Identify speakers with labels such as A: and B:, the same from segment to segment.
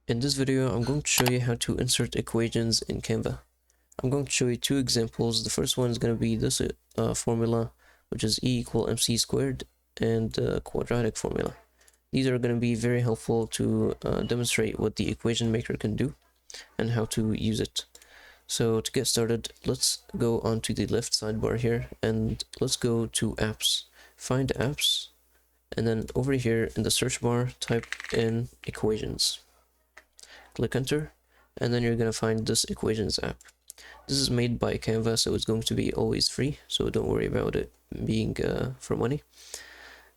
A: In this video, I'm going to show you how to insert equations in Canva. I'm going to show you two examples. The first one is going to be this formula, which is E equal mc squared, and the quadratic formula. These are going to be very helpful to demonstrate what the equation maker can do and how to use it. So to get started, let's go onto the left sidebar here and let's go to apps. Find apps, and then over here in the search bar, type in equations. Click enter, and then you're going to find this equations app. This is made by Canva, so it's going to be always free, so don't worry about it being for money.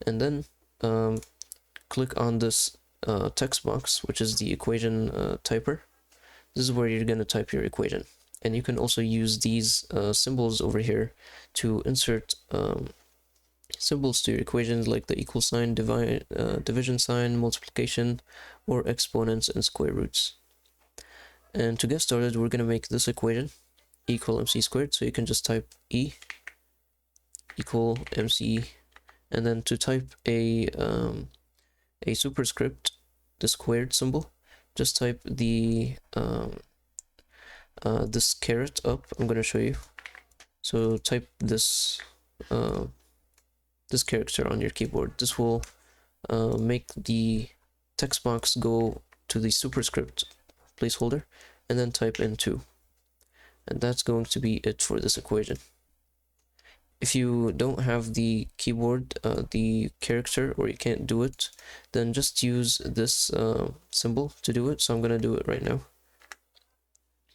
A: And then click on this text box, which is the equation typer. This is where you're going to type your equation. And you can also use these symbols over here to insert symbols to your equations, like the equal sign, division sign, multiplication, or exponents and square roots. And to get started, we're going to make this equation equal mc squared, so you can just type E equal mc, and then to type a superscript, the squared symbol, just type the this caret up. I'm going to show you. So type this this character on your keyboard. This will make the text box go to the superscript placeholder, and then type in 2. And that's going to be it for this equation. If you don't have the keyboard, the character, or you can't do it, then just use this symbol to do it. So I'm going to do it right now.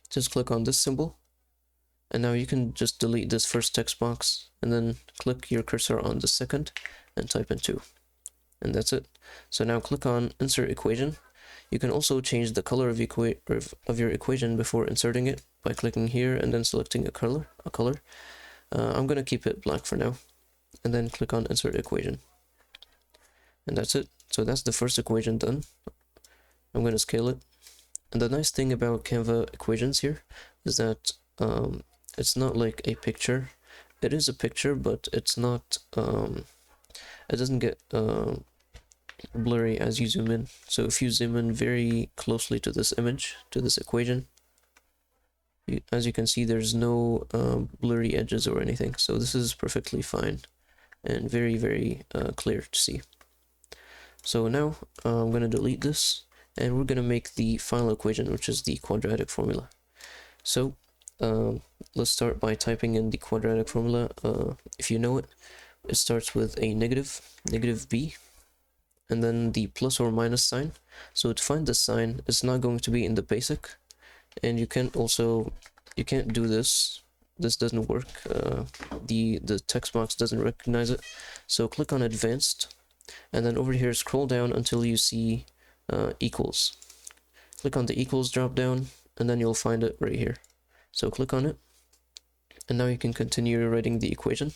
A: Just click on this symbol, and now you can just delete this first text box, and then click your cursor on the second and type in 2. And that's it. So now click on insert equation. You can also change the color of your equation before inserting it by clicking here and then selecting a color. I'm going to keep it black for now, and then click on insert equation. And that's it. So that's the first equation done. I'm going to scale it. And the nice thing about Canva equations here is that it's not like a picture. It is a picture, but it's not, it doesn't get blurry as you zoom in. So if you zoom in very closely to this image, to this equation, as you can see, there's no blurry edges or anything. So this is perfectly fine and very, very clear to see. So now I'm going to delete this, and we're going to make the final equation, which is the quadratic formula. So let's start by typing in the quadratic formula. If you know it, it starts with a negative b, and then the plus or minus sign. So to find the sign, it's not going to be in the basic, and you can't do this. This doesn't work. The text box doesn't recognize it. So click on advanced, and then over here scroll down until you see equals. Click on the equals drop down, and then you'll find it right here. So click on it, and now you can continue writing the equation.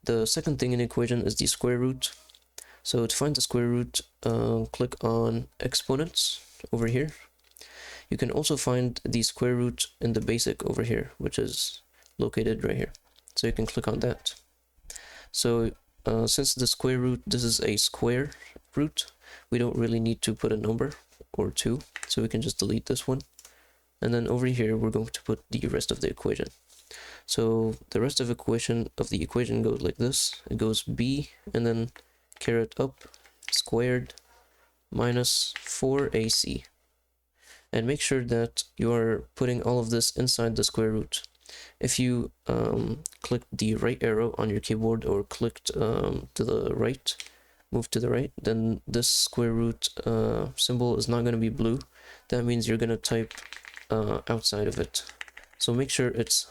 A: The second thing in the equation is the square root. So to find the square root, click on exponents over here. You can also find the square root in the basic over here, which is located right here. So you can click on that. So since the square root, this is a square root, we don't really need to put a number or 2, so we can just delete this one. And then over here, we're going to put the rest of the equation. So the rest of the equation goes like this. It goes b, and then caret up squared minus 4ac. And make sure that you are putting all of this inside the square root. If you clicked the right arrow on your keyboard, or clicked to the right, move to the right, then this square root symbol is not going to be blue. That means you're going to type outside of it. So make sure it's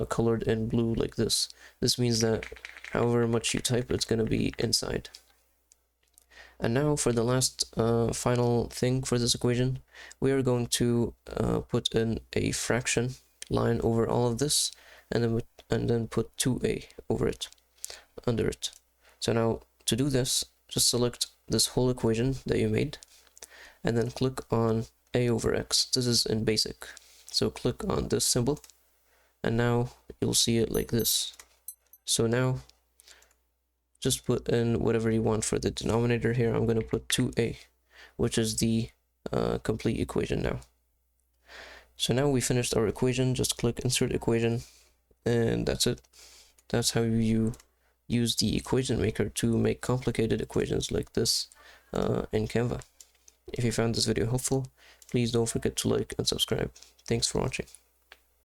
A: colored in blue like this. This means that however much you type, it's going to be inside. And now for the last final thing for this equation, we are going to put in a fraction line over all of this, and then put 2a over it, under it. So now to do this, just select this whole equation that you made, and then click on a over x. This is in basic. So click on this symbol, and now you'll see it like this. So now just put in whatever you want for the denominator here. I'm going to put 2a, which is the complete equation now. So now we finished our equation. Just click insert equation, and that's it. That's how you use the equation maker to make complicated equations like this in Canva. If you found this video helpful, please don't forget to like and subscribe. Thanks for watching.